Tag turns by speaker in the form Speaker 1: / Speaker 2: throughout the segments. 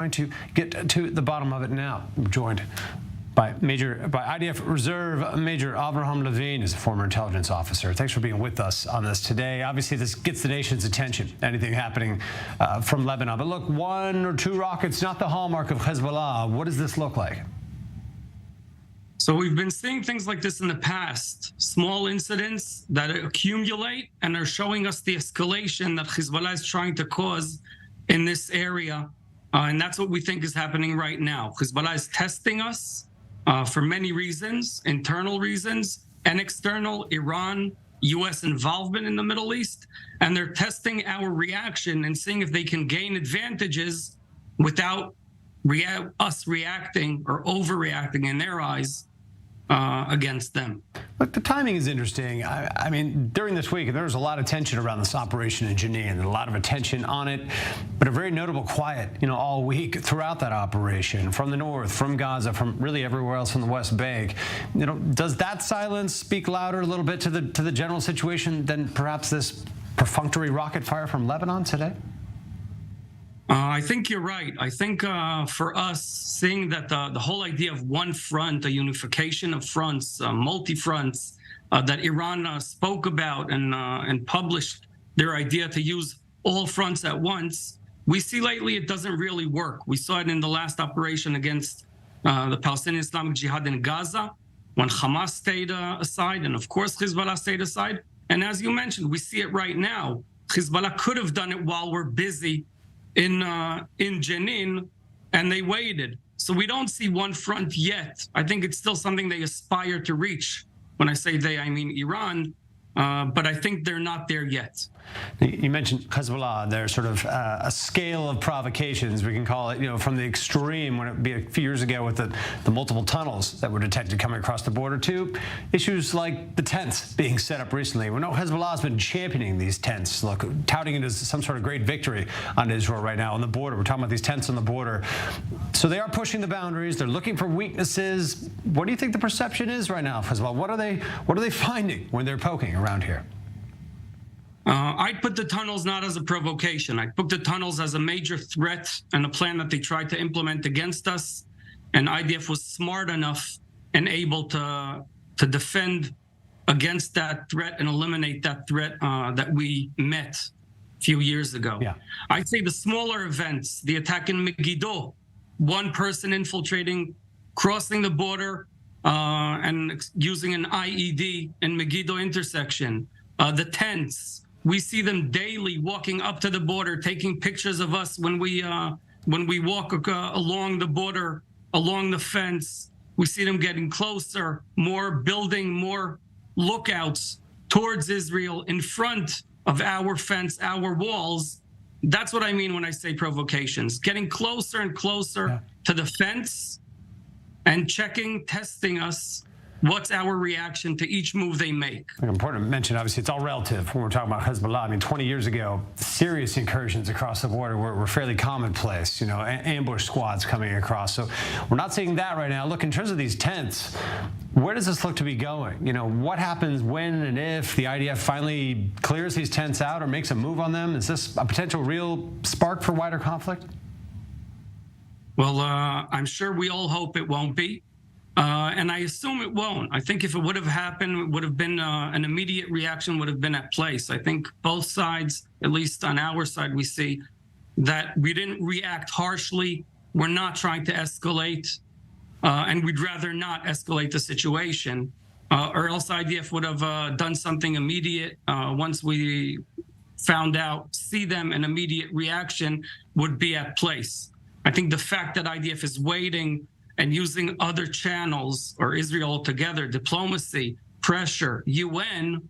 Speaker 1: Trying to get to the bottom of it now. We're joined by IDF Reserve Major Avraham Levine, is a former intelligence officer. Thanks for being with us on this today. Obviously, this gets the nation's attention, anything happening from Lebanon. But look, 1 or 2 rockets, not the hallmark of Hezbollah. What does this look like?
Speaker 2: So we've been seeing things like this in the past, small incidents that accumulate and are showing us the escalation that Hezbollah is trying to cause in this area. And that's what we think is happening right now. Hezbollah is testing us for many reasons, internal reasons and external, Iran, U.S. involvement in the Middle East. And they're testing our reaction and seeing if they can gain advantages without us reacting or overreacting in their eyes against them.
Speaker 1: Look, the timing is interesting. I mean, during this week, there was a lot of tension around this operation in Jenin, and a lot of attention on it, but a very notable quiet, all week throughout that operation, from the north, from Gaza, from really everywhere else in the West Bank. Does that silence speak louder a little bit to the general situation than perhaps this perfunctory rocket fire from Lebanon today?
Speaker 2: I think you're right. I think for us, seeing that the whole idea of one front, a unification of fronts, multi-fronts, that Iran spoke about and published their idea to use all fronts at once, we see lately it doesn't really work. We saw it in the last operation against the Palestinian Islamic Jihad in Gaza, when Hamas stayed aside, and of course Hezbollah stayed aside. And as you mentioned, we see it right now. Hezbollah could have done it while we're busy in Jenin, and they waited. So we don't see one front yet. I think it's still something they aspire to reach. When I say they, I mean Iran, but I think they're not there yet.
Speaker 1: You mentioned Hezbollah. There's sort of a scale of provocations, we can call it, from the extreme, when it would be a few years ago with the multiple tunnels that were detected coming across the border, to issues like the tents being set up recently. We know Hezbollah has been championing these tents, touting it as some sort of great victory on Israel right now on the border. We're talking about these tents on the border. So they are pushing the boundaries. They're looking for weaknesses. What do you think the perception is right now of Hezbollah? What are they finding when they're poking around here?
Speaker 2: I'd put the tunnels not as a provocation. I'd put the tunnels as a major threat and a plan that they tried to implement against us. And IDF was smart enough and able to defend against that threat and eliminate that threat that we met a few years ago.
Speaker 1: Yeah.
Speaker 2: I'd say the smaller events, the attack in Megiddo, one person infiltrating, crossing the border, and using an IED in Megiddo intersection, the tents. We see them daily walking up to the border, taking pictures of us when we walk along the border, along the fence. We see them getting closer, more building, more lookouts towards Israel in front of our fence, our walls. That's what I mean when I say provocations. Getting closer and closer to the fence and checking, testing us. What's our reaction to each move they make?
Speaker 1: Important to mention, obviously, it's all relative when we're talking about Hezbollah. I mean, 20 years ago, serious incursions across the border were fairly commonplace, ambush squads coming across. So we're not seeing that right now. Look, in terms of these tents, where does this look to be going? What happens when and if the IDF finally clears these tents out or makes a move on them? Is this a potential real spark for wider conflict?
Speaker 2: Well, I'm sure we all hope it won't be. And I assume it won't. I think if it would have happened, it would have been an immediate reaction would have been at place. I think both sides, at least on our side, we see that we didn't react harshly. We're not trying to escalate, and we'd rather not escalate the situation, or else IDF would have done something immediate once we found out, see them, an immediate reaction would be at place. I think the fact that IDF is waiting and using other channels, or Israel altogether, diplomacy, pressure, UN,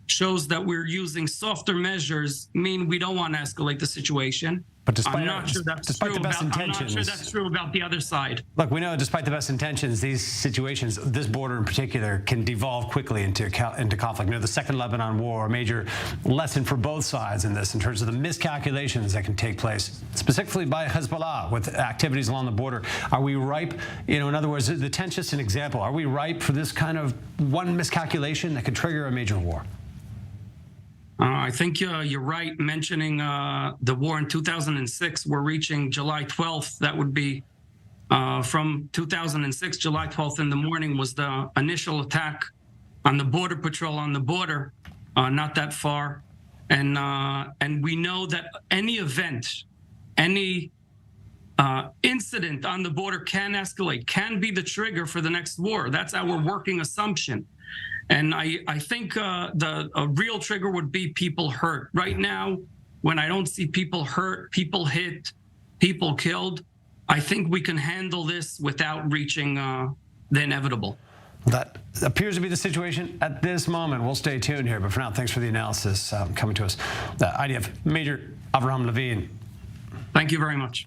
Speaker 2: shows that we're using softer measures, mean we don't want to escalate the situation.
Speaker 1: But despite
Speaker 2: I'm not sure that's true about the other side.
Speaker 1: Look, we know despite the best intentions, these situations, this border in particular, can devolve quickly into conflict. The Second Lebanon War, a major lesson for both sides in this, in terms of the miscalculations that can take place, specifically by Hezbollah with activities along the border. Are we ripe? In other words, the tent's just an example. Are we ripe for this kind of one miscalculation that could trigger a major war?
Speaker 2: I think you're right mentioning the war in 2006. We're reaching July 12th. That would be from 2006, July 12th in the morning was the initial attack on the Border Patrol on the border, not that far. And we know that any event, any incident on the border can escalate, can be the trigger for the next war. That's our working assumption. And I think a real trigger would be people hurt. Right now, when I don't see people hurt, people hit, people killed, I think we can handle this without reaching the inevitable.
Speaker 1: That appears to be the situation at this moment. We'll stay tuned here. But for now, thanks for the analysis coming to us. IDF Major Avraham Levine.
Speaker 2: Thank you very much.